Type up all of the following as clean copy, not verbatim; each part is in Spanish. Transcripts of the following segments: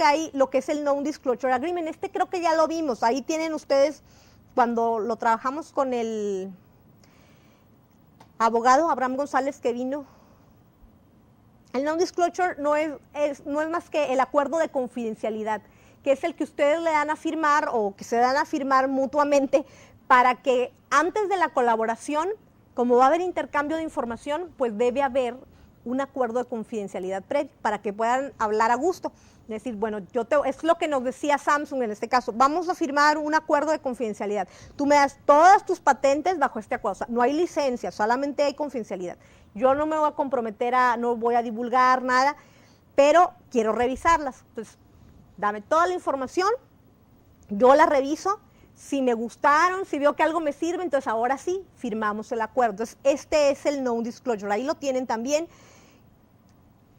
que hay lo que es el Non-Disclosure Agreement. Este creo que ya lo vimos. Ahí tienen ustedes, cuando lo trabajamos con el abogado Abraham González que vino. El Non-Disclosure no es más que el acuerdo de confidencialidad, que es el que ustedes le dan a firmar o que se dan a firmar mutuamente para que antes de la colaboración, como va a haber intercambio de información, pues debe haber un acuerdo de confidencialidad previo para que puedan hablar a gusto. Es decir, bueno, es lo que nos decía Samsung en este caso, vamos a firmar un acuerdo de confidencialidad. Tú me das todas tus patentes bajo este acuerdo, o sea, no hay licencia, solamente hay confidencialidad. Yo no me voy a comprometer no voy a divulgar nada, pero quiero revisarlas. Entonces, dame toda la información, yo la reviso, si me gustaron, si veo que algo me sirve, entonces ahora sí, firmamos el acuerdo. Entonces, este es el Non-Disclosure, ahí lo tienen también.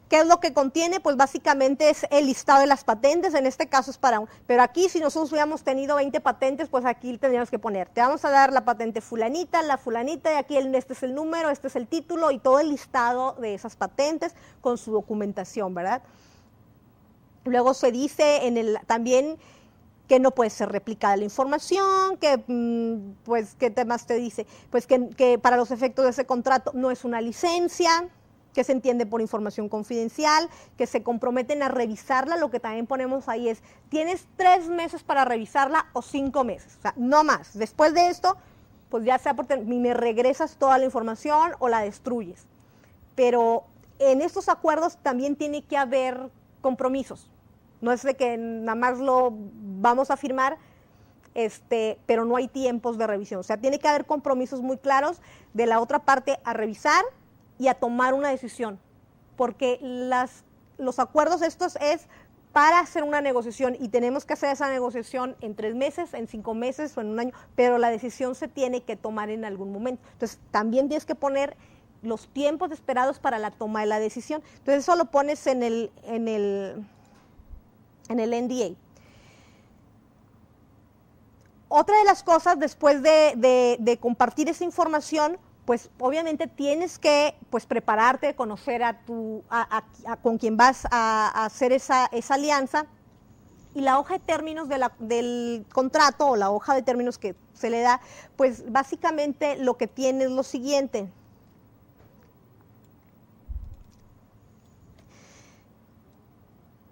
¿Qué es lo que contiene? Pues básicamente es el listado de las patentes, en este caso es para pero aquí si nosotros hubiéramos tenido 20 patentes, pues aquí tendríamos que poner, te vamos a dar la patente fulanita, la fulanita, y aquí este es el número, este es el título y todo el listado de esas patentes con su documentación, ¿verdad? Luego se dice también que no puede ser replicada la información, que pues, ¿qué temas te dice? Pues que para los efectos de ese contrato no es una licencia, que se entiende por información confidencial, que se comprometen a revisarla. Lo que también ponemos ahí es, tienes 3 meses para revisarla o 5 meses, o sea, no más. Después de esto, pues ya sea porque me regresas toda la información o la destruyes. Pero en estos acuerdos también tiene que haber compromisos. No es de que nada más lo vamos a firmar, pero no hay tiempos de revisión. O sea, tiene que haber compromisos muy claros de la otra parte a revisar y a tomar una decisión, porque los acuerdos estos es para hacer una negociación y tenemos que hacer esa negociación en 3 meses, en 5 meses o en un año, pero la decisión se tiene que tomar en algún momento. Entonces, también tienes que poner los tiempos esperados para la toma de la decisión. Entonces, eso lo pones en el NDA. Otra de las cosas, después de compartir esa información, pues obviamente tienes que prepararte, conocer con quien vas a hacer esa alianza, y la hoja de términos del contrato o la hoja de términos que se le da, pues básicamente lo que tiene es lo siguiente.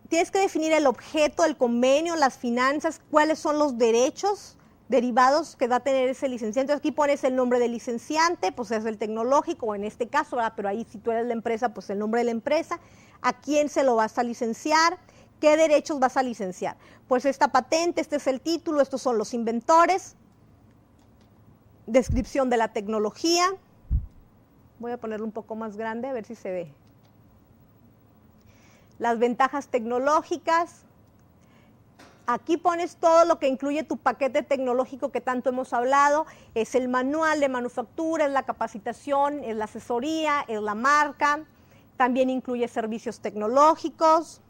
Tienes que definir el objeto, el convenio, las finanzas, cuáles son los derechos derivados que va a tener ese licenciante. Entonces aquí pones el nombre del licenciante, pues es el tecnológico, o en este caso, ¿verdad? Pero ahí si tú eres la empresa, pues el nombre de la empresa, a quién se lo vas a licenciar, qué derechos vas a licenciar. Pues esta patente, este es el título, estos son los inventores, descripción de la tecnología. Voy a ponerlo un poco más grande, a ver si se ve. Las ventajas tecnológicas. Aquí pones todo lo que incluye tu paquete tecnológico que tanto hemos hablado, es el manual de manufactura, es la capacitación, es la asesoría, es la marca, también incluye servicios tecnológicos.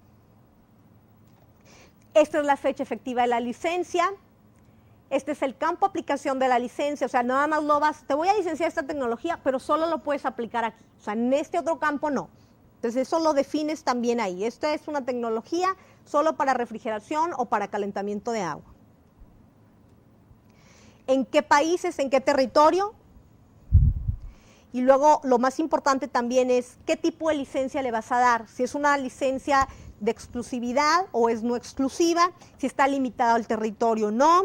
Esta es la fecha efectiva de la licencia, este es el campo de aplicación de la licencia, o sea, nada más te voy a licenciar esta tecnología, pero solo lo puedes aplicar aquí, o sea, en este otro campo no. Entonces eso lo defines también ahí. Esta es una tecnología solo para refrigeración o para calentamiento de agua. ¿En qué países, en qué territorio? Y luego lo más importante también es qué tipo de licencia le vas a dar. Si es una licencia de exclusividad o es no exclusiva, si está limitado al territorio o no.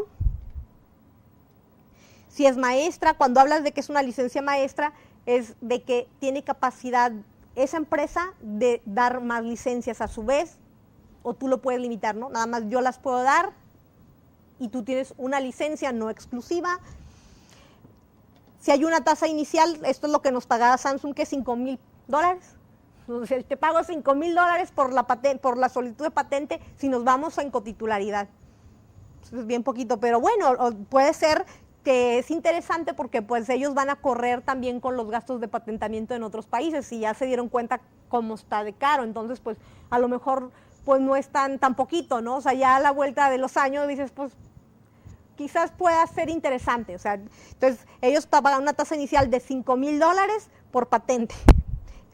Si es maestra, cuando hablas de que es una licencia maestra, es de que tiene capacidad esa empresa de dar más licencias a su vez, o tú lo puedes limitar, ¿no? Nada más yo las puedo dar y tú tienes una licencia no exclusiva. Si hay una tasa inicial, esto es lo que nos pagaba Samsung, que es $5,000. Entonces, te pago $5,000 por la solicitud de patente si nos vamos en cotitularidad. Es bien poquito, pero bueno, puede ser que es interesante porque pues ellos van a correr también con los gastos de patentamiento en otros países y ya se dieron cuenta cómo está de caro, entonces pues a lo mejor pues no es tan poquito, ¿no? O sea, ya a la vuelta de los años dices pues quizás pueda ser interesante, o sea, entonces ellos pagan una tasa inicial de $5,000 por patente,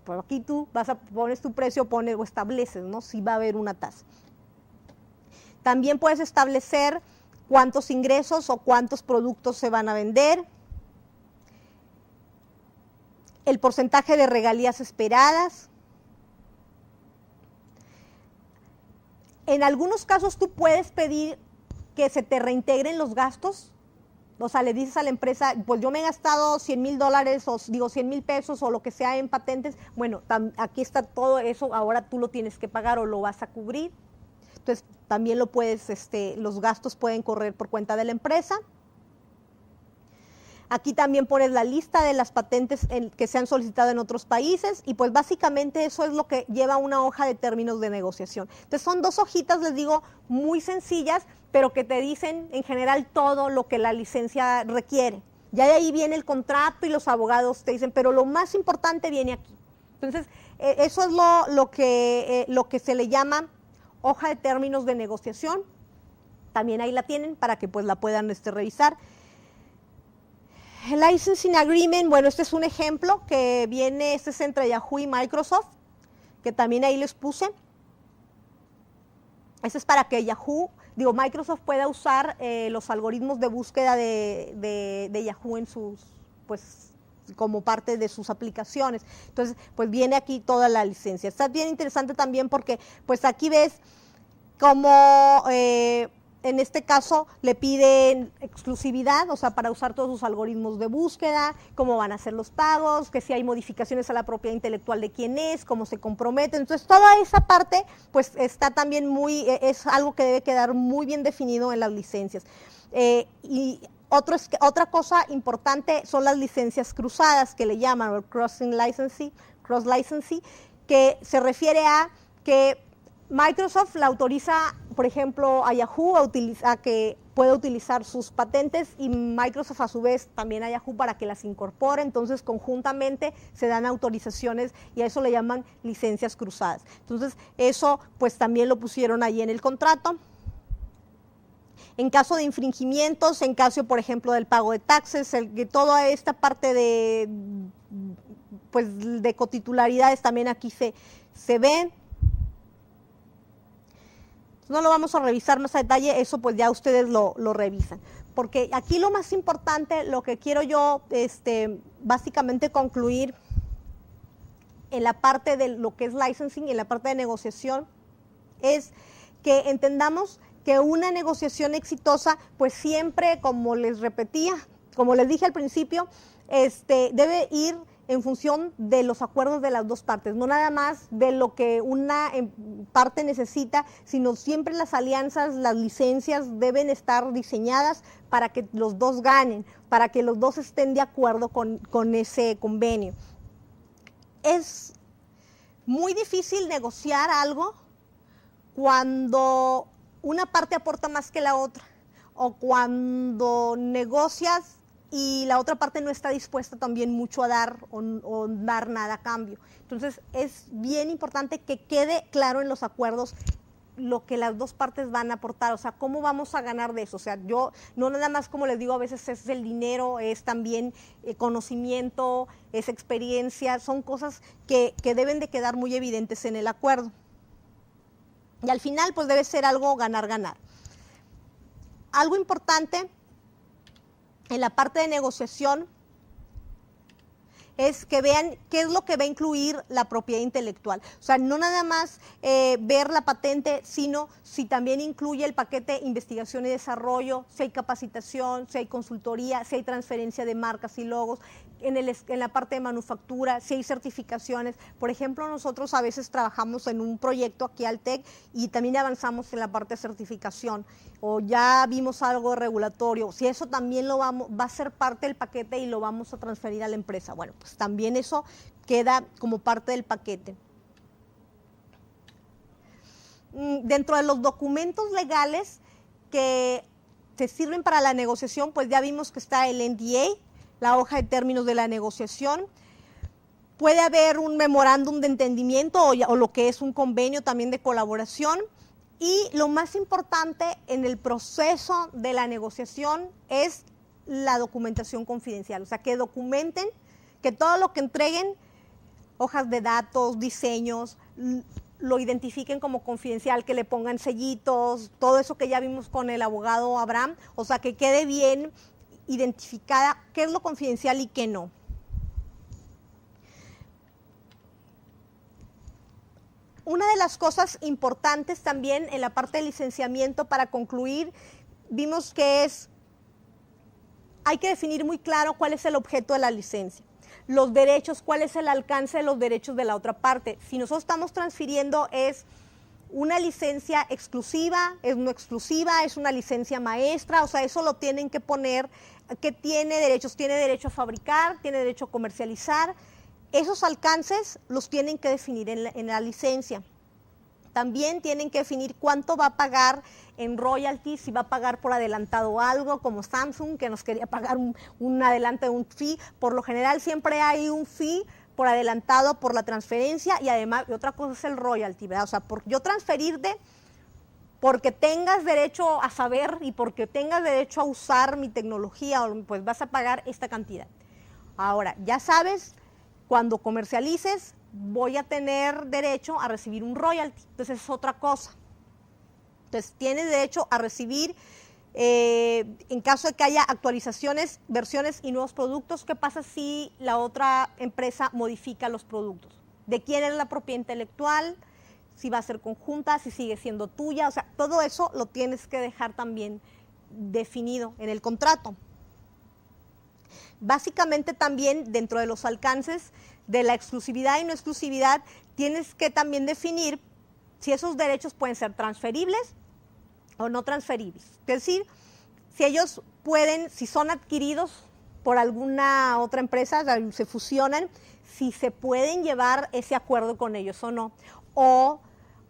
pero aquí tú pones tu precio, o estableces, ¿no? Si va a haber una tasa. También puedes establecer cuántos ingresos o cuántos productos se van a vender, el porcentaje de regalías esperadas. En algunos casos tú puedes pedir que se te reintegren los gastos. O sea, le dices a la empresa, pues yo me he gastado $100,000 o digo 100,000 pesos o lo que sea en patentes. Bueno, aquí está todo eso, ahora tú lo tienes que pagar o lo vas a cubrir. Entonces, también lo puedes, los gastos pueden correr por cuenta de la empresa. Aquí también pones la lista de las patentes que se han solicitado en otros países y pues básicamente eso es lo que lleva una hoja de términos de negociación. Entonces son 2 hojitas, les digo, muy sencillas, pero que te dicen en general todo lo que la licencia requiere. Ya de ahí viene el contrato y los abogados te dicen, pero lo más importante viene aquí. Entonces, eso es lo que se le llama hoja de términos de negociación. También ahí la tienen para que pues la puedan revisar. El Licensing Agreement, bueno, este es un ejemplo que viene, este es entre Yahoo y Microsoft, que también ahí les puse. Este es para que Microsoft pueda usar los algoritmos de búsqueda de Yahoo en sus, pues, como parte de sus aplicaciones. Entonces, pues viene aquí toda la licencia. Está bien interesante también porque, pues aquí ves cómo en este caso le piden exclusividad, o sea, para usar todos sus algoritmos de búsqueda, cómo van a ser los pagos, que si hay modificaciones a la propiedad intelectual de quién es, cómo se compromete. Entonces, toda esa parte, pues está también es algo que debe quedar muy bien definido en las licencias. Y otra cosa importante son las licencias cruzadas, que le llaman cross licensing, que se refiere a que Microsoft la autoriza, por ejemplo, a Yahoo a que pueda utilizar sus patentes y Microsoft a su vez también a Yahoo para que las incorpore. Entonces, conjuntamente se dan autorizaciones y a eso le llaman licencias cruzadas. Entonces, eso pues también lo pusieron ahí en el contrato. En caso de infringimientos, en caso, por ejemplo, del pago de taxes, toda esta parte de cotitularidades también aquí se ven. No lo vamos a revisar más a detalle, eso pues ya ustedes lo revisan. Porque aquí lo más importante, lo que quiero yo básicamente concluir en la parte de lo que es licensing y en la parte de negociación, es que entendamos que una negociación exitosa, pues siempre, como les repetía, como les dije al principio, debe ir en función de los acuerdos de las dos partes, no nada más de lo que una parte necesita, sino siempre las alianzas, las licencias deben estar diseñadas para que los dos ganen, para que los dos estén de acuerdo con ese convenio. Es muy difícil negociar algo cuando una parte aporta más que la otra, o cuando negocias y la otra parte no está dispuesta también mucho a dar o dar nada a cambio. Entonces, es bien importante que quede claro en los acuerdos lo que las dos partes van a aportar, o sea, cómo vamos a ganar de eso. O sea, yo no nada más, como les digo, a veces es el dinero, es también conocimiento, es experiencia, son cosas que deben de quedar muy evidentes en el acuerdo. Y al final, pues debe ser algo ganar-ganar. Algo importante en la parte de negociación es que vean qué es lo que va a incluir la propiedad intelectual. O sea, no nada más ver la patente, sino si también incluye el paquete investigación y desarrollo, si hay capacitación, si hay consultoría, si hay transferencia de marcas y logos, en la parte de manufactura, si hay certificaciones. Por ejemplo, nosotros a veces trabajamos en un proyecto aquí al TEC y también avanzamos en la parte de certificación, o ya vimos algo regulatorio, si eso también va a ser parte del paquete y lo vamos a transferir a la empresa. Bueno, pues también eso queda como parte del paquete. Dentro de los documentos legales que se sirven para la negociación, pues ya vimos que está el NDA, la hoja de términos de la negociación. Puede haber un memorándum de entendimiento o lo que es un convenio también de colaboración. Y lo más importante en el proceso de la negociación es la documentación confidencial, o sea, que documenten, que todo lo que entreguen, hojas de datos, diseños, lo identifiquen como confidencial, que le pongan sellitos, todo eso que ya vimos con el abogado Abraham, o sea, que quede bien identificada qué es lo confidencial y qué no. Una de las cosas importantes también en la parte de licenciamiento, para concluir, vimos que hay que definir muy claro cuál es el objeto de la licencia. Los derechos, cuál es el alcance de los derechos de la otra parte. Si nosotros estamos transfiriendo, es una licencia exclusiva, es no exclusiva, es una licencia maestra, o sea, eso lo tienen que poner, que tiene derecho a fabricar, tiene derecho a comercializar. Esos alcances los tienen que definir en la licencia. También tienen que definir cuánto va a pagar en royalties, si va a pagar por adelantado algo, como Samsung, que nos quería pagar un adelanto de un fee. Por lo general siempre hay un fee por adelantado por la transferencia, y además, y otra cosa es el royalty, ¿verdad? O sea, por yo transferirte, porque tengas derecho a saber y porque tengas derecho a usar mi tecnología, pues vas a pagar esta cantidad. Ahora, ya sabes, cuando comercialices, voy a tener derecho a recibir un royalty. Entonces es otra cosa. Entonces tienes derecho a recibir, en caso de que haya actualizaciones, versiones y nuevos productos. ¿Qué pasa si la otra empresa modifica los productos? ¿De quién es la propiedad intelectual? Si va a ser conjunta, si sigue siendo tuya. O sea, todo eso lo tienes que dejar también definido en el contrato. Básicamente también dentro de los alcances de la exclusividad y no exclusividad, tienes que también definir si esos derechos pueden ser transferibles o no transferibles. Es decir, si ellos pueden, si son adquiridos por alguna otra empresa, se fusionan, si se pueden llevar ese acuerdo con ellos o no. O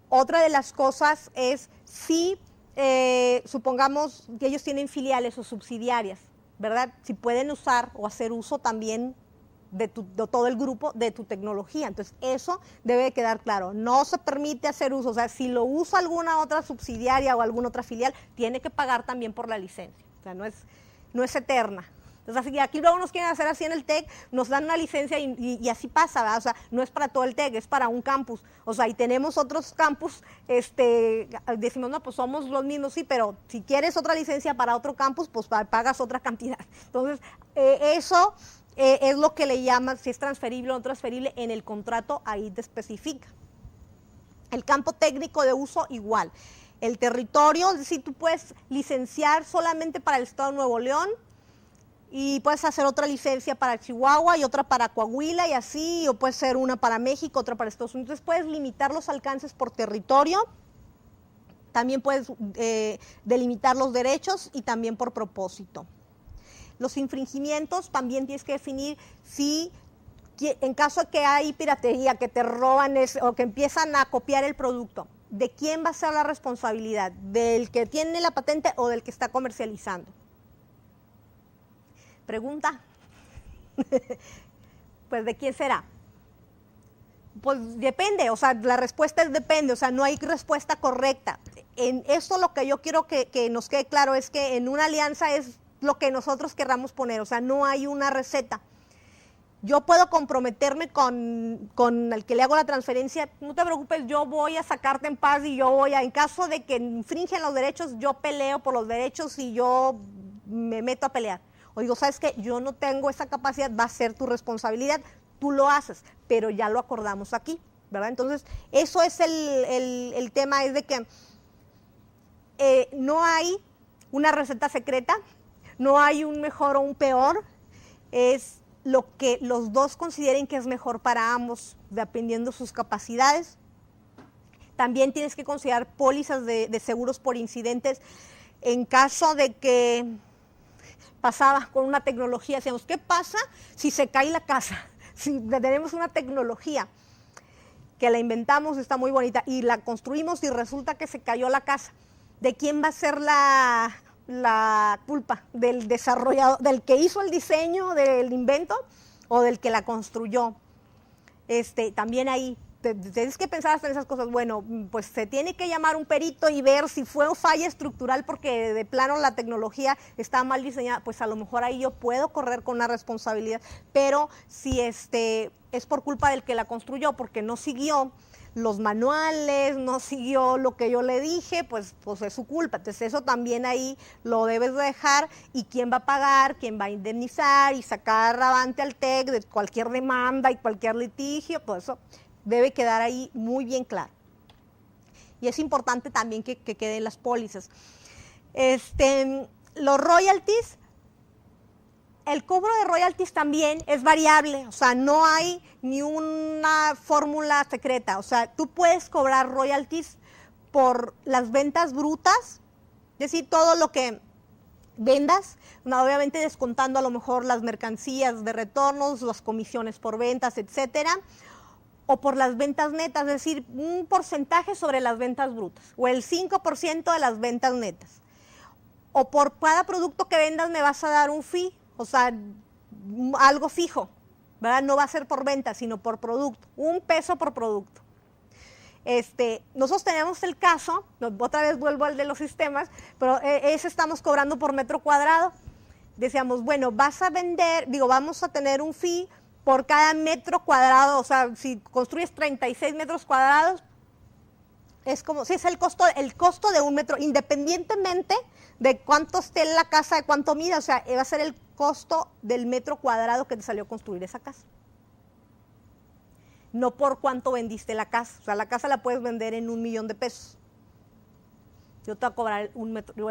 otra de las cosas es si, supongamos que ellos tienen filiales o subsidiarias, ¿verdad? Si pueden usar o hacer uso también de todo el grupo de tu tecnología. Entonces, eso debe quedar claro. No se permite hacer uso. O sea, si lo usa alguna otra subsidiaria o alguna otra filial, tiene que pagar también por la licencia. O sea, no es eterna. Entonces, aquí luego nos quieren hacer así en el TEC, nos dan una licencia y así pasa, ¿verdad? O sea, no es para todo el TEC, es para un campus. O sea, y tenemos otros campus, decimos, no, pues somos los mismos, sí, pero si quieres otra licencia para otro campus, pues pagas otra cantidad. Entonces, eso es lo que le llaman, si es transferible o no transferible, en el contrato ahí te especifica. El campo técnico de uso igual. El territorio, es decir, tú puedes licenciar solamente para el estado de Nuevo León, y puedes hacer otra licencia para Chihuahua y otra para Coahuila y así, o puede ser una para México, otra para Estados Unidos. Entonces puedes limitar los alcances por territorio, también puedes delimitar los derechos y también por propósito. Los infringimientos también tienes que definir si, en caso de que hay piratería, que te roban o que empiezan a copiar el producto, ¿de quién va a ser la responsabilidad? ¿Del que tiene la patente o del que está comercializando? Pregunta. Pues, ¿de quién será? Pues depende, o sea, la respuesta es depende, o sea, no hay respuesta correcta. En esto lo que yo quiero que nos quede claro es que en una alianza es lo que nosotros querramos poner, o sea, no hay una receta. Yo puedo comprometerme con el que le hago la transferencia, no te preocupes, yo voy a sacarte en paz y en caso de que infringen los derechos, yo peleo por los derechos y yo me meto a pelear. O digo, ¿sabes qué? Yo no tengo esa capacidad, va a ser tu responsabilidad, tú lo haces, pero ya lo acordamos aquí, ¿verdad? Entonces, eso es el tema, es de que no hay una receta secreta, no hay un mejor o un peor, es lo que los dos consideren que es mejor para ambos, dependiendo sus capacidades. También tienes que considerar pólizas de seguros por incidentes en caso de que pasaba con una tecnología, decíamos, ¿qué pasa si se cae la casa? Si tenemos una tecnología que la inventamos, está muy bonita, y la construimos y resulta que se cayó la casa, ¿de quién va a ser la culpa? ¿Del desarrollador, del que hizo el diseño del invento o del que la construyó? También ahí tienes que pensar hasta en esas cosas. Bueno, pues se tiene que llamar un perito y ver si fue falla estructural porque de plano la tecnología está mal diseñada, pues a lo mejor ahí yo puedo correr con una responsabilidad, pero si es por culpa del que la construyó porque no siguió los manuales, no siguió lo que yo le dije, pues es su culpa. Entonces eso también ahí lo debes de dejar, y quién va a pagar, quién va a indemnizar y sacar avante al TEC de cualquier demanda y cualquier litigio, todo eso debe quedar ahí muy bien claro. Y es importante también que queden las pólizas. Los royalties, el cobro de royalties también es variable, o sea, no hay ni una fórmula secreta. O sea, tú puedes cobrar royalties por las ventas brutas, es decir, todo lo que vendas, obviamente descontando a lo mejor las mercancías de retornos, las comisiones por ventas, etcétera, o por las ventas netas, es decir, un porcentaje sobre las ventas brutas, o el 5% de las ventas netas. O por cada producto que vendas me vas a dar un fee, o sea, algo fijo, ¿verdad? No va a ser por venta, sino por producto, $1 por producto. Nosotros tenemos el caso, otra vez vuelvo al de los sistemas, pero ese estamos cobrando por metro cuadrado. Decíamos, bueno, vamos a tener un fee por cada metro cuadrado, o sea, si construyes 36 metros cuadrados, es como, si es el costo de un metro, independientemente de cuánto esté la casa, de cuánto mida, o sea, va a ser el costo del metro cuadrado que te salió construir esa casa. No por cuánto vendiste la casa, o sea, la casa la puedes vender en $1,000,000. Yo te voy a cobrar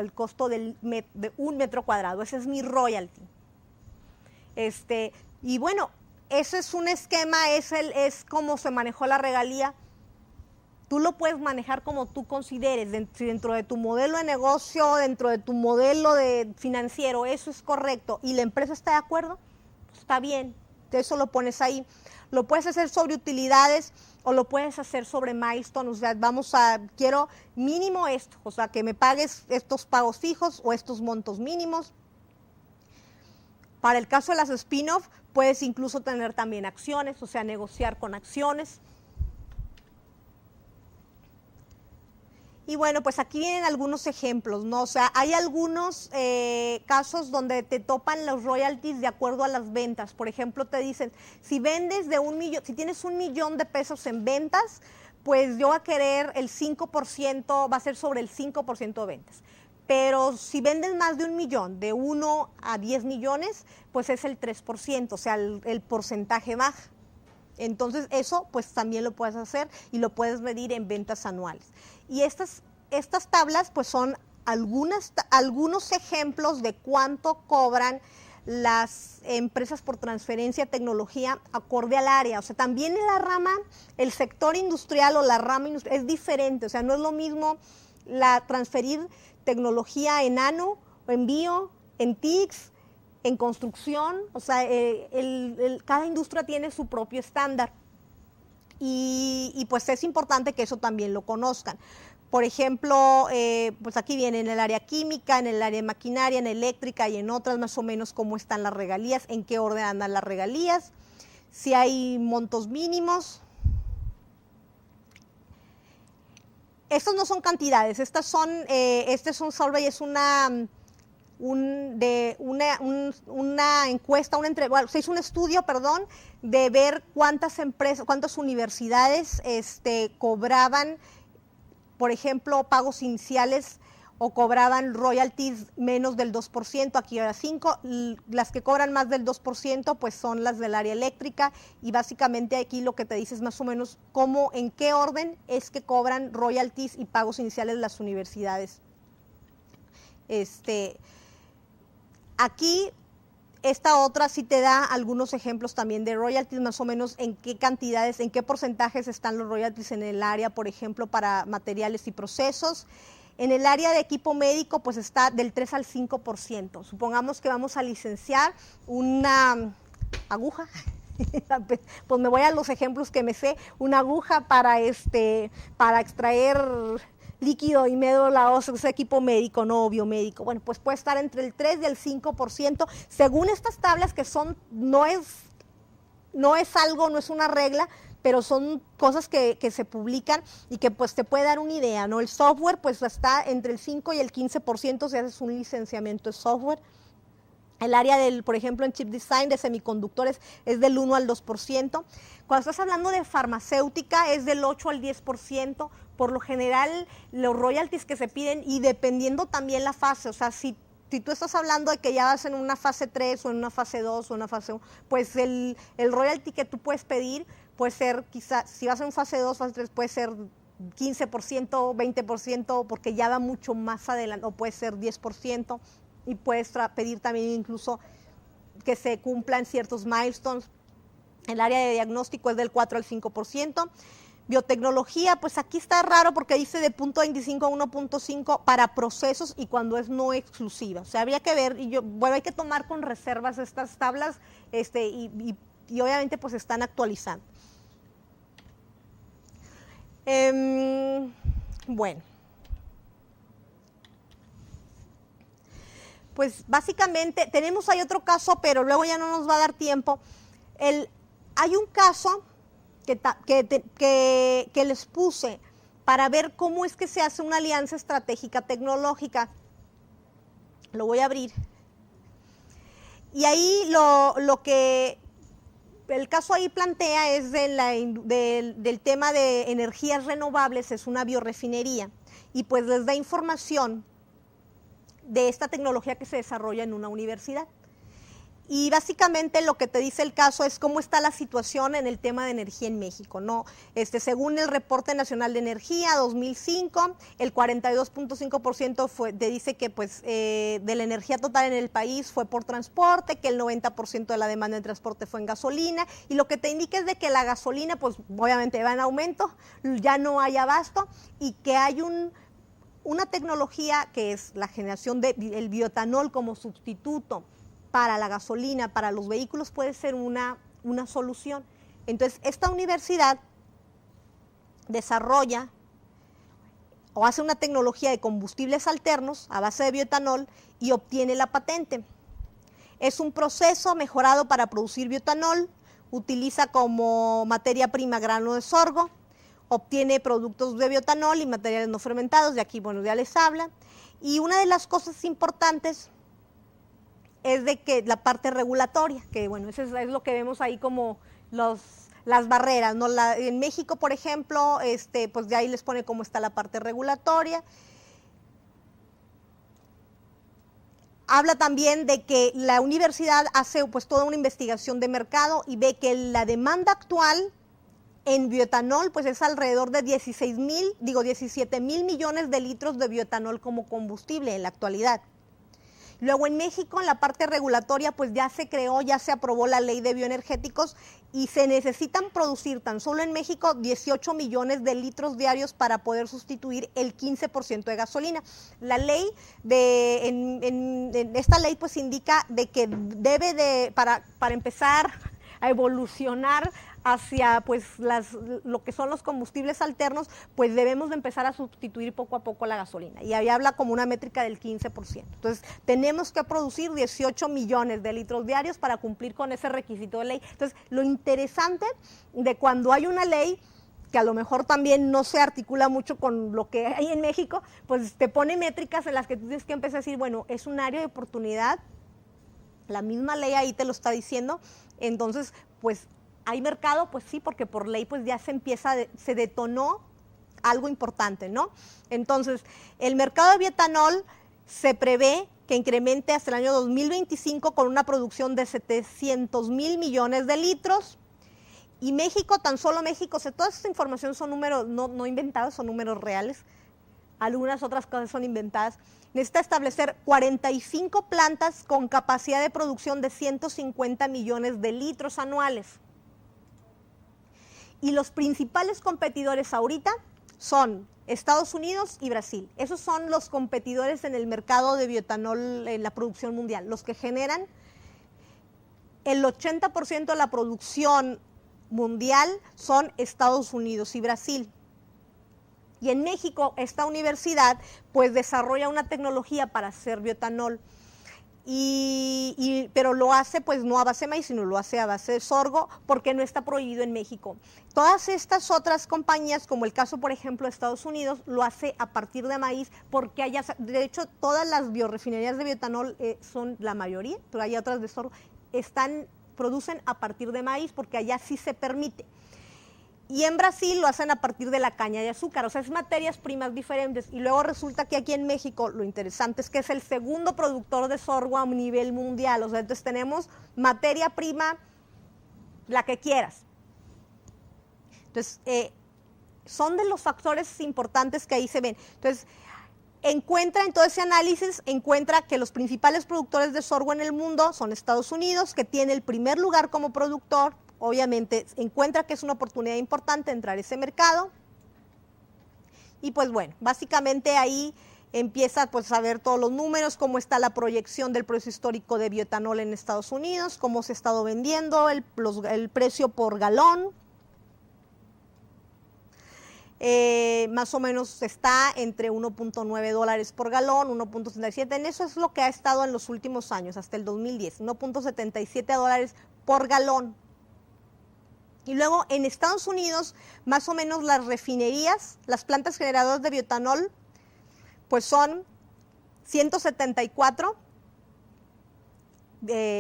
el costo de un metro cuadrado, ese es mi royalty. Y bueno, ese es un esquema, es como se manejó la regalía. Tú lo puedes manejar como tú consideres, dentro de tu modelo de negocio, dentro de tu modelo financiero, eso es correcto, y la empresa está de acuerdo, pues está bien, eso lo pones ahí. Lo puedes hacer sobre utilidades o lo puedes hacer sobre milestone, o sea, quiero mínimo esto, o sea, que me pagues estos pagos fijos o estos montos mínimos. Para el caso de las spin-off, puedes incluso tener también acciones, o sea, negociar con acciones. Y bueno, pues aquí vienen algunos ejemplos, ¿no? O sea, hay algunos casos donde te topan los royalties de acuerdo a las ventas. Por ejemplo, te dicen, si vendes de si tienes $1,000,000 en ventas, pues yo voy a querer el 5%, va a ser sobre el 5% de ventas. Pero si vendes más de 1,000,000, de 1 a 10 millones, pues es el 3%, o sea, el porcentaje baja. Entonces eso pues también lo puedes hacer y lo puedes medir en ventas anuales. Y estas tablas pues son algunos ejemplos de cuánto cobran las empresas por transferencia de tecnología acorde al área. O sea, también en la rama, el sector industrial o la rama industrial es diferente. O sea, no es lo mismo transferir tecnología en nano, o en bio, en TICS, en construcción. O sea, cada industria tiene su propio estándar. Y pues es importante que eso también lo conozcan. Por ejemplo, pues aquí viene en el área química, en el área de maquinaria, en eléctrica y en otras más o menos cómo están las regalías, en qué orden andan las regalías, si hay montos mínimos. Estas no son cantidades, este es un survey, es una encuesta, se hizo un estudio, de ver cuántas empresas, cuántas universidades cobraban, por ejemplo, pagos iniciales o cobraban royalties menos del 2%, aquí era 5%, las que cobran más del 2% pues son las del área eléctrica, y básicamente aquí lo que te dice es más o menos en qué orden es que cobran royalties y pagos iniciales las universidades. Aquí, esta otra sí te da algunos ejemplos también de royalties, más o menos en qué cantidades, en qué porcentajes están los royalties en el área, por ejemplo, para materiales y procesos. En el área de equipo médico, pues está del 3 al 5%. Supongamos que vamos a licenciar una aguja, pues me voy a los ejemplos que me sé, una aguja para extraer líquido y médula ósea, es equipo médico, no biomédico. Bueno, pues puede estar entre el 3 y el 5%, según estas tablas que no es una regla, pero son cosas que se publican y que pues te puede dar una idea, ¿no? El software pues está entre el 5 y el 15% si haces un licenciamiento de software. El área del, por ejemplo, en chip design de semiconductores es del 1 al 2%. Cuando estás hablando de farmacéutica es del 8 al 10%. Por lo general, los royalties que se piden y dependiendo también la fase, o sea, si tú estás hablando de que ya vas en una fase 3 o en una fase 2 o en una fase 1, pues el royalty que tú puedes pedir puede ser quizás, si vas en fase 2, fase 3, puede ser 15%, 20%, porque ya va mucho más adelante, o puede ser 10%. Y puedes pedir también incluso que se cumplan ciertos milestones. El área de diagnóstico es del 4 al 5%. Biotecnología, pues aquí está raro porque dice de 0.25 a 1.5 para procesos y cuando es no exclusiva. O sea, habría que ver, bueno, hay que tomar con reservas estas tablas y obviamente pues están actualizando. Bueno. Pues básicamente tenemos ahí otro caso, pero luego ya no nos va a dar tiempo. Hay un caso que les puse para ver cómo es que se hace una alianza estratégica tecnológica. Lo voy a abrir. Y ahí el caso ahí plantea es del tema de energías renovables, es una biorefinería. Y pues les da información de esta tecnología que se desarrolla en una universidad. Y básicamente lo que te dice el caso es cómo está la situación en el tema de energía en México, ¿no? Según el Reporte Nacional de Energía 2005, el 42.5% te dice que pues, de la energía total en el país fue por transporte, que el 90% de la demanda de transporte fue en gasolina, y lo que te indica es de que la gasolina, pues obviamente va en aumento, ya no hay abasto, y que hay una tecnología que es la generación del bioetanol como sustituto para la gasolina, para los vehículos, puede ser una solución. Entonces, esta universidad desarrolla o hace una tecnología de combustibles alternos a base de bioetanol y obtiene la patente. Es un proceso mejorado para producir bioetanol, utiliza como materia prima grano de sorgo, obtiene productos de bioetanol y materiales no fermentados, de aquí, bueno, ya les habla. Y una de las cosas importantes es de que la parte regulatoria, que bueno, eso es lo que vemos ahí como las barreras, ¿no? En México, por ejemplo, pues de ahí les pone cómo está la parte regulatoria. Habla también de que la universidad hace pues toda una investigación de mercado y ve que la demanda actual en bioetanol pues es alrededor de 17 mil millones de litros de bioetanol como combustible en la actualidad. Luego en México, en la parte regulatoria, pues ya se creó, ya se aprobó la ley de bioenergéticos y se necesitan producir tan solo en México 18 millones de litros diarios para poder sustituir el 15% de gasolina. La ley esta ley pues indica de que debe de, para empezar a evolucionar hacia pues lo que son los combustibles alternos, pues debemos de empezar a sustituir poco a poco la gasolina. Y ahí habla como una métrica del 15%. Entonces, tenemos que producir 18 millones de litros diarios para cumplir con ese requisito de ley. Entonces, lo interesante de cuando hay una ley que a lo mejor también no se articula mucho con lo que hay en México, pues te pone métricas en las que tú tienes que empezar a decir, bueno, es un área de oportunidad, la misma ley ahí te lo está diciendo, entonces, pues, ¿hay mercado? Pues sí, porque por ley pues ya se detonó algo importante, ¿no? Entonces, el mercado de bioetanol se prevé que incremente hasta el año 2025 con una producción de 700 mil millones de litros. Y México, tan solo México, toda esta información son números no inventados, son números reales. Algunas otras cosas son inventadas. Necesita establecer 45 plantas con capacidad de producción de 150 millones de litros anuales. Y los principales competidores ahorita son Estados Unidos y Brasil. Esos son los competidores en el mercado de bioetanol en la producción mundial, los que generan el 80% de la producción mundial son Estados Unidos y Brasil. Y en México, esta universidad pues desarrolla una tecnología para hacer bioetanol. pero lo hace pues no a base de maíz, sino lo hace a base de sorgo, porque no está prohibido en México. Todas estas otras compañías, como el caso por ejemplo de Estados Unidos, lo hace a partir de maíz, porque allá, de hecho todas las biorefinerías de bioetanol son la mayoría, pero hay otras de sorgo, producen a partir de maíz, porque allá sí se permite. Y en Brasil lo hacen a partir de la caña de azúcar, o sea, es materias primas diferentes. Y luego resulta que aquí en México lo interesante es que es el segundo productor de sorgo a nivel mundial. O sea, entonces tenemos materia prima, la que quieras. Entonces, son de los factores importantes que ahí se ven. Entonces, encuentra en todo ese análisis, encuentra que los principales productores de sorgo en el mundo son Estados Unidos, que tiene el primer lugar como productor. Obviamente encuentra que es una oportunidad importante entrar a ese mercado y pues bueno, básicamente ahí empieza pues a ver todos los números, cómo está la proyección del precio histórico de bioetanol en Estados Unidos, cómo se ha estado vendiendo, el precio por galón. Más o menos está entre 1.9 dólares por galón, 1.77, en eso es lo que ha estado en los últimos años, hasta el 2010, 1.77 dólares por galón. Y luego en Estados Unidos, más o menos las refinerías, las plantas generadoras de bioetanol, pues son 174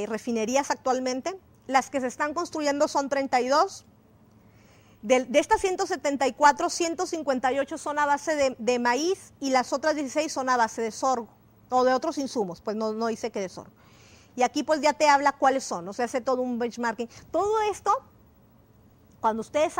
refinerías actualmente. Las que se están construyendo son 32. De estas 174, 158 son a base de maíz y las otras 16 son a base de sorgo o de otros insumos, pues no dice que de sorgo. Y aquí pues ya te habla cuáles son, o sea, hace todo un benchmarking. Todo esto, cuando ustedes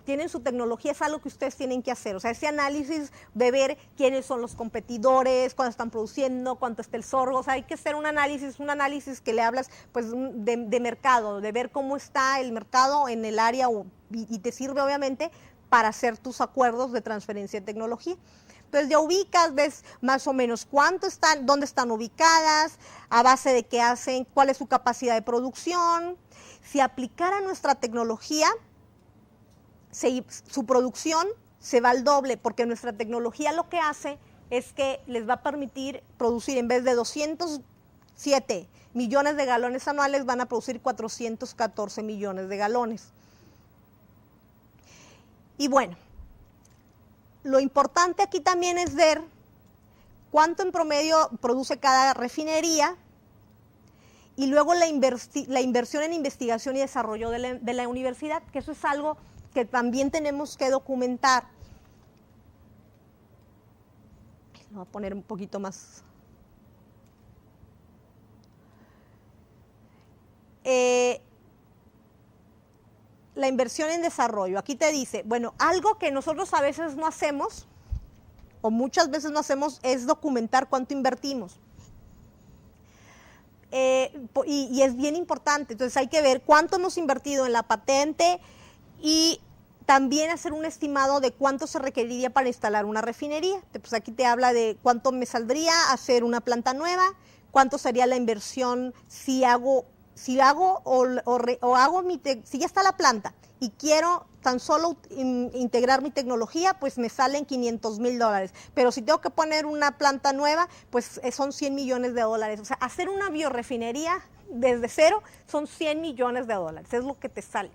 tienen su tecnología, es algo que ustedes tienen que hacer. O sea, ese análisis de ver quiénes son los competidores, cuándo están produciendo, cuánto está el sorgo. O sea, hay que hacer un análisis que le hablas pues de mercado, de ver cómo está el mercado en el área y te sirve obviamente para hacer tus acuerdos de transferencia de tecnología. Entonces ya ubicas, ves más o menos cuánto están, dónde están ubicadas, a base de qué hacen, cuál es su capacidad de producción. Si aplicara nuestra tecnología, su producción se va al doble, porque nuestra tecnología lo que hace es que les va a permitir producir, en vez de 207 millones de galones anuales, van a producir 414 millones de galones. Y bueno, lo importante aquí también es ver cuánto en promedio produce cada refinería y luego la inversión en investigación y desarrollo de la universidad, que eso es algo que también tenemos que documentar. Lo voy a poner un poquito más. La inversión en desarrollo. Aquí te dice, bueno, algo que nosotros a veces no hacemos, o muchas veces no hacemos, es documentar cuánto invertimos. Y es bien importante, entonces hay que ver cuánto hemos invertido en la patente y también hacer un estimado de cuánto se requeriría para instalar una refinería. Pues aquí te habla de cuánto me saldría hacer una planta nueva, cuánto sería la inversión si ya está la planta y quiero tan solo integrar mi tecnología, pues me salen $500,000. Pero si tengo que poner una planta nueva, pues son $100 millones. O sea, hacer una biorefinería desde cero son $100 millones, es lo que te sale.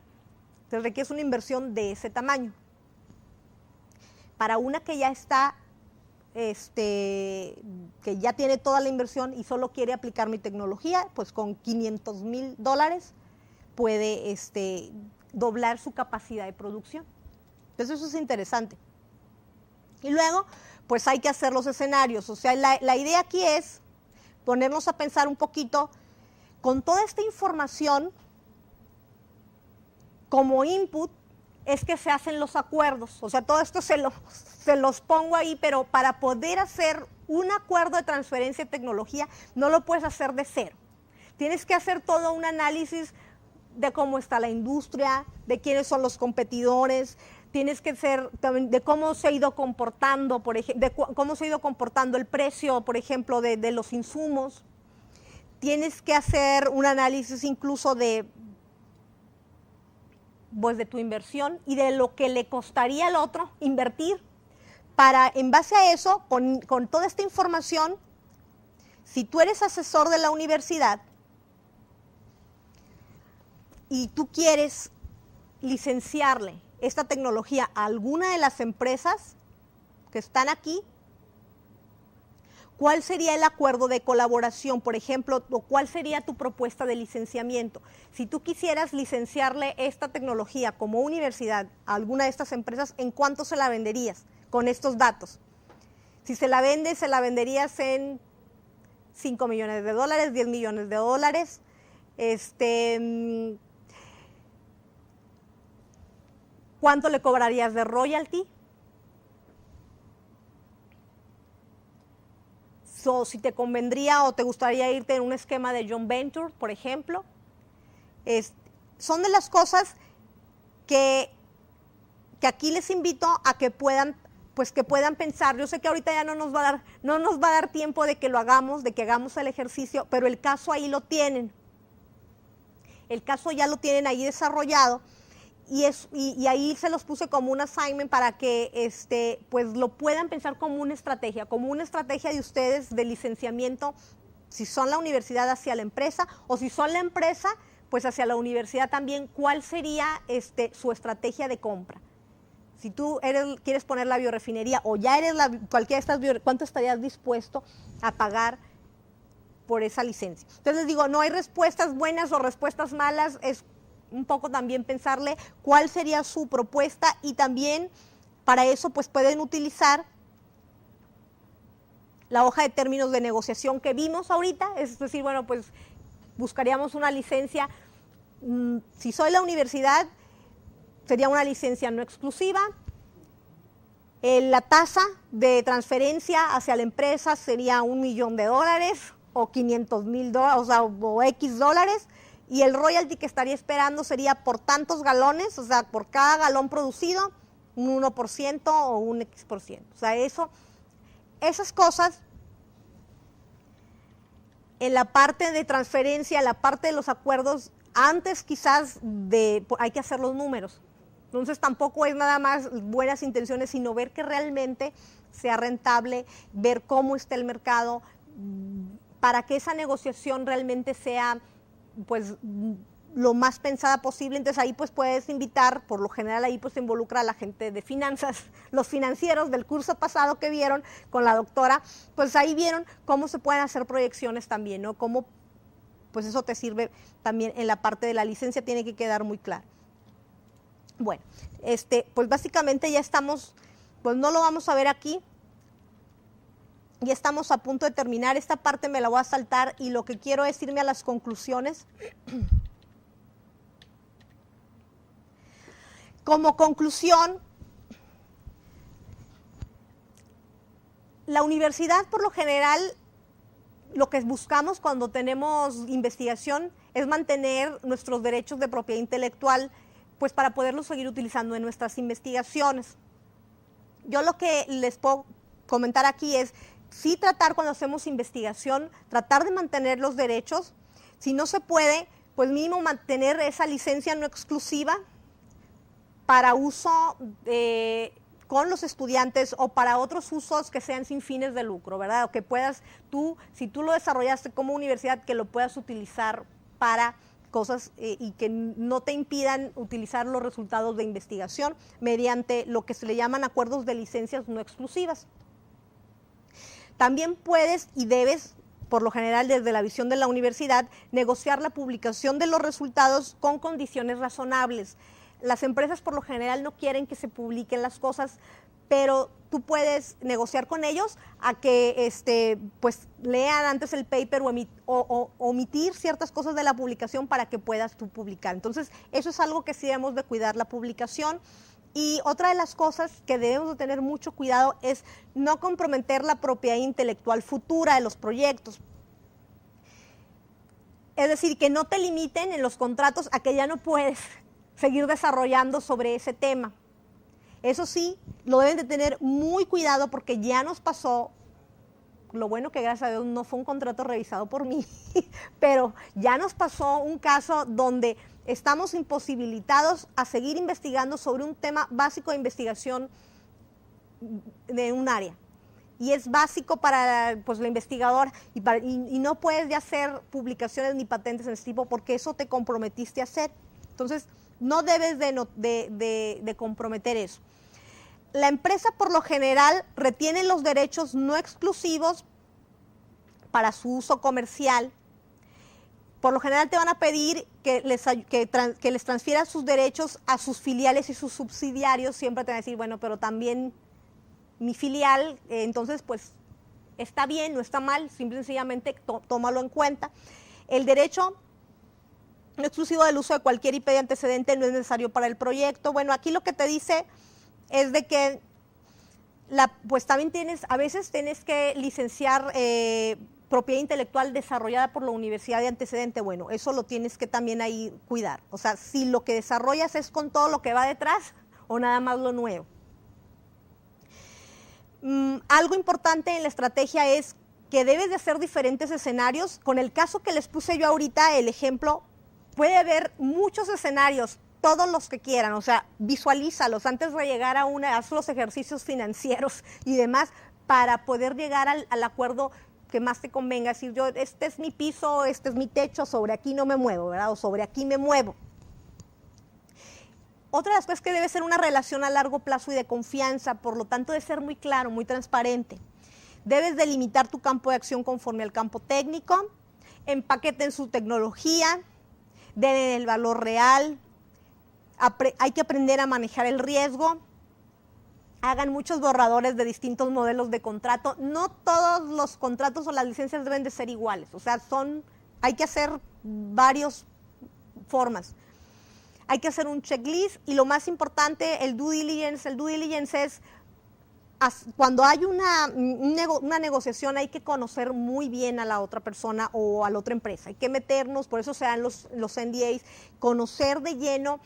Entonces requieres una inversión de ese tamaño. Para una que ya está, que ya tiene toda la inversión y solo quiere aplicar mi tecnología, pues con $500,000 puede doblar su capacidad de producción. Entonces eso es interesante. Y luego, pues hay que hacer los escenarios. O sea, la idea aquí es ponernos a pensar un poquito con toda esta información como input, es que se hacen los acuerdos. O sea, todo esto se los pongo ahí, pero para poder hacer un acuerdo de transferencia de tecnología, no lo puedes hacer de cero. Tienes que hacer todo un análisis de cómo está la industria, de quiénes son los competidores, tienes que hacer también de cómo se ha ido comportando, por ejemplo, de cómo se ha ido comportando el precio, por ejemplo, de los insumos. Tienes que hacer un análisis incluso pues de tu inversión y de lo que le costaría al otro invertir, para en base a eso, con toda esta información, Si tú eres asesor de la universidad y tú quieres licenciarle esta tecnología a alguna de las empresas que están aquí, ¿cuál sería el acuerdo de colaboración, por ejemplo, o cuál sería tu propuesta de licenciamiento? Si tú quisieras licenciarle esta tecnología como universidad a alguna de estas empresas, ¿en cuánto se la venderías con estos datos? Si se la vendes, se la venderías en $5 millones, $10 millones. ¿Cuánto le cobrarías de royalty? Si te convendría o te gustaría irte en un esquema de joint venture, por ejemplo. Son de las cosas que aquí les invito a que puedan pensar. Yo sé que ahorita ya no nos va a dar tiempo de que lo hagamos, de que hagamos el ejercicio, pero el caso ahí lo tienen. El caso ya lo tienen ahí desarrollado. Y ahí se los puse como un assignment para que pues lo puedan pensar como una estrategia de ustedes de licenciamiento, si son la universidad hacia la empresa, o si son la empresa, pues hacia la universidad también, cuál sería su estrategia de compra. Si tú quieres poner la biorefinería o ya eres cualquiera de estas biorefinerías, ¿cuánto estarías dispuesto a pagar por esa licencia? Entonces les digo, no hay respuestas buenas o respuestas malas, es un poco también pensarle cuál sería su propuesta, y también para eso pues pueden utilizar la hoja de términos de negociación que vimos ahorita, es decir, bueno, pues buscaríamos una licencia, si soy la universidad, sería una licencia no exclusiva, la tasa de transferencia hacia la empresa sería $1 millón o $500,000, o X dólares, y el royalty que estaría esperando sería por tantos galones, o sea, por cada galón producido, un 1% o un X%. O sea, esas cosas, en la parte de transferencia, en la parte de los acuerdos, antes quizás hay que hacer los números. Entonces tampoco es nada más buenas intenciones, sino ver que realmente sea rentable, ver cómo está el mercado, para que esa negociación realmente sea pues lo más pensada posible. Entonces ahí pues puedes invitar, por lo general ahí pues se involucra a la gente de finanzas, los financieros del curso pasado que vieron con la doctora, pues ahí vieron cómo se pueden hacer proyecciones también, ¿no? Cómo pues eso te sirve también en la parte de la licencia, tiene que quedar muy claro. Bueno, pues básicamente ya estamos, pues no lo vamos a ver aquí. Ya estamos a punto de terminar, esta parte me la voy a saltar y lo que quiero es irme a las conclusiones. Como conclusión, la universidad por lo general, lo que buscamos cuando tenemos investigación es mantener nuestros derechos de propiedad intelectual, pues para poderlos seguir utilizando en nuestras investigaciones. Yo lo que les puedo comentar aquí es, sí tratar cuando hacemos investigación, tratar de mantener los derechos. Si no se puede, pues mínimo mantener esa licencia no exclusiva para uso con los estudiantes o para otros usos que sean sin fines de lucro, ¿verdad? O que puedas si tú lo desarrollaste como universidad, que lo puedas utilizar para cosas y que no te impidan utilizar los resultados de investigación mediante lo que se le llaman acuerdos de licencias no exclusivas. También puedes y debes, por lo general desde la visión de la universidad, negociar la publicación de los resultados con condiciones razonables. Las empresas por lo general no quieren que se publiquen las cosas, pero tú puedes negociar con ellos a que pues lean antes el paper o omitir ciertas cosas de la publicación para que puedas tú publicar. Entonces, eso es algo que sí debemos de cuidar, la publicación. Y otra de las cosas que debemos de tener mucho cuidado es no comprometer la propiedad intelectual futura de los proyectos. Es decir, que no te limiten en los contratos a que ya no puedes seguir desarrollando sobre ese tema. Eso sí, lo deben de tener muy cuidado porque ya nos pasó, lo bueno que gracias a Dios no fue un contrato revisado por mí, pero ya nos pasó un caso donde estamos imposibilitados a seguir investigando sobre un tema básico de investigación de un área. y es básico para pues, la investigadora y no puedes ya hacer publicaciones ni patentes en ese tipo porque eso te comprometiste a hacer. Entonces, no debes de comprometer eso. La empresa por lo general retiene los derechos no exclusivos para su uso comercial. Por lo general te van a pedir que les transfieran sus derechos a sus filiales y sus subsidiarios. Siempre te van a decir, bueno, pero también mi filial, entonces pues está bien, no está mal, simple y sencillamente tómalo en cuenta. El derecho no exclusivo del uso de cualquier IP de antecedente no es necesario para el proyecto. Bueno, aquí lo que te dice es de que pues también a veces tienes que licenciar propiedad intelectual desarrollada por la universidad de antecedente. Bueno, eso lo tienes que también ahí cuidar. O sea, si lo que desarrollas es con todo lo que va detrás o nada más lo nuevo. Algo importante en la estrategia es que debes de hacer diferentes escenarios. Con el caso que les puse yo ahorita, el ejemplo, puede haber muchos escenarios, todos los que quieran, o sea, visualízalos antes de llegar haz los ejercicios financieros y demás para poder llegar al acuerdo que más te convenga. Decir, yo, este es mi piso, este es mi techo, sobre aquí no me muevo, ¿verdad? O sobre aquí me muevo. Otra de las cosas es que debe ser una relación a largo plazo y de confianza, por lo tanto debe ser muy claro, muy transparente. Debes delimitar tu campo de acción conforme al campo técnico, empaqueten su tecnología, den el valor real, hay que aprender a manejar el riesgo, hagan muchos borradores de distintos modelos de contrato. No todos los contratos o las licencias deben de ser iguales, o sea, hay que hacer varias formas. Hay que hacer un checklist y lo más importante, el due diligence. El due diligence es cuando hay una negociación, hay que conocer muy bien a la otra persona o a la otra empresa. Hay que meternos, por eso se dan los NDAs, conocer de lleno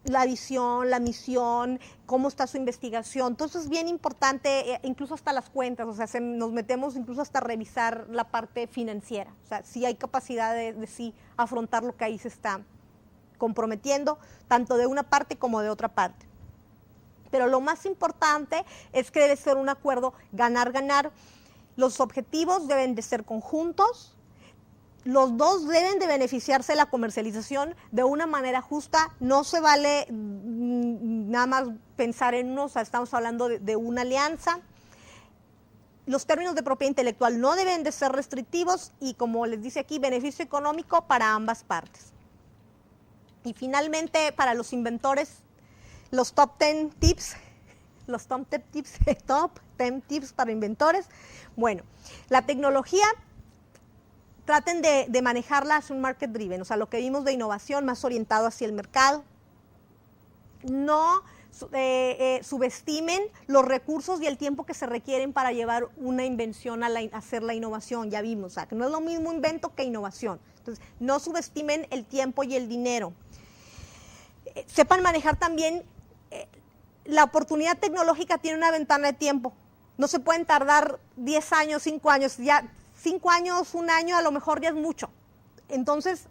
la visión, la misión, cómo está su investigación. Entonces es bien importante, incluso hasta las cuentas, o sea, nos metemos incluso hasta revisar la parte financiera. O sea, sí hay capacidad de sí afrontar lo que ahí se está comprometiendo, tanto de una parte como de otra parte. Pero lo más importante es que debe ser un acuerdo ganar-ganar. Los objetivos deben de ser conjuntos, los dos deben de beneficiarse de la comercialización de una manera justa. No se vale nada más pensar en uno, o sea, estamos hablando de una alianza. Los términos de propiedad intelectual no deben de ser restrictivos y, como les dice aquí, beneficio económico para ambas partes. Y finalmente, para los inventores, los top 10 tips, top 10 tips para inventores. Bueno, la tecnología, traten de manejarla hacia un market driven, o sea, lo que vimos de innovación más orientado hacia el mercado. No subestimen los recursos y el tiempo que se requieren para llevar una invención a hacer la innovación, ya vimos, o sea, que no es lo mismo invento que innovación. Entonces, no subestimen el tiempo y el dinero. Sepan manejar también, la oportunidad tecnológica tiene una ventana de tiempo. No se pueden tardar 10 años, 5 años, ya 5 años, 1 año, a lo mejor ya es mucho. Entonces,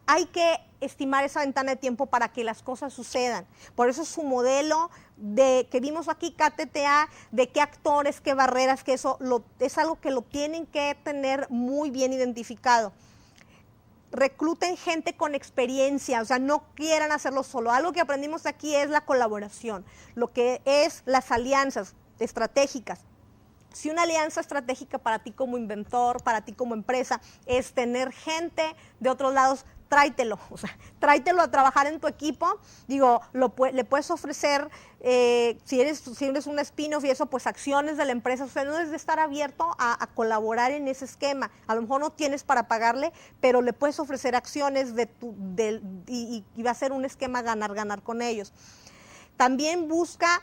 hay que estimar esa ventana de tiempo para que las cosas sucedan. Por eso su modelo que vimos aquí, KTTA, de qué actores, qué barreras, que eso es algo que lo tienen que tener muy bien identificado. Recluten gente con experiencia, o sea, no quieran hacerlo solo. Algo que aprendimos aquí es la colaboración, lo que es las alianzas estratégicas. Si una alianza estratégica para ti como inventor, para ti como empresa, es tener gente de otros lados, tráetelo, o sea, tráetelo a trabajar en tu equipo. Digo, le puedes ofrecer, si eres un spin-off y eso, pues acciones de la empresa. O sea, no debes de estar abierto a colaborar en ese esquema. A lo mejor no tienes para pagarle, pero le puedes ofrecer acciones y va a ser un esquema ganar-ganar con ellos. También busca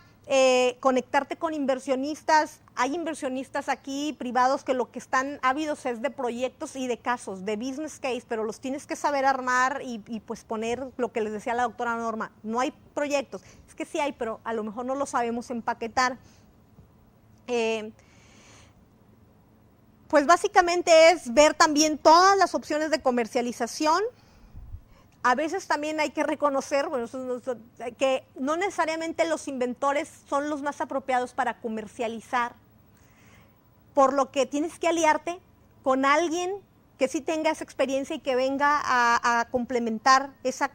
conectarte con inversionistas. Hay inversionistas aquí privados que lo que están ávidos es de proyectos y de casos, de business case, pero los tienes que saber armar y pues poner lo que les decía la doctora Norma. No hay proyectos, es que sí hay, pero a lo mejor no lo sabemos empaquetar. Pues básicamente es ver también todas las opciones de comercialización. A veces también hay que reconocer, bueno, que no necesariamente los inventores son los más apropiados para comercializar. por lo que tienes que aliarte con alguien que sí tenga esa experiencia y que venga a complementar esa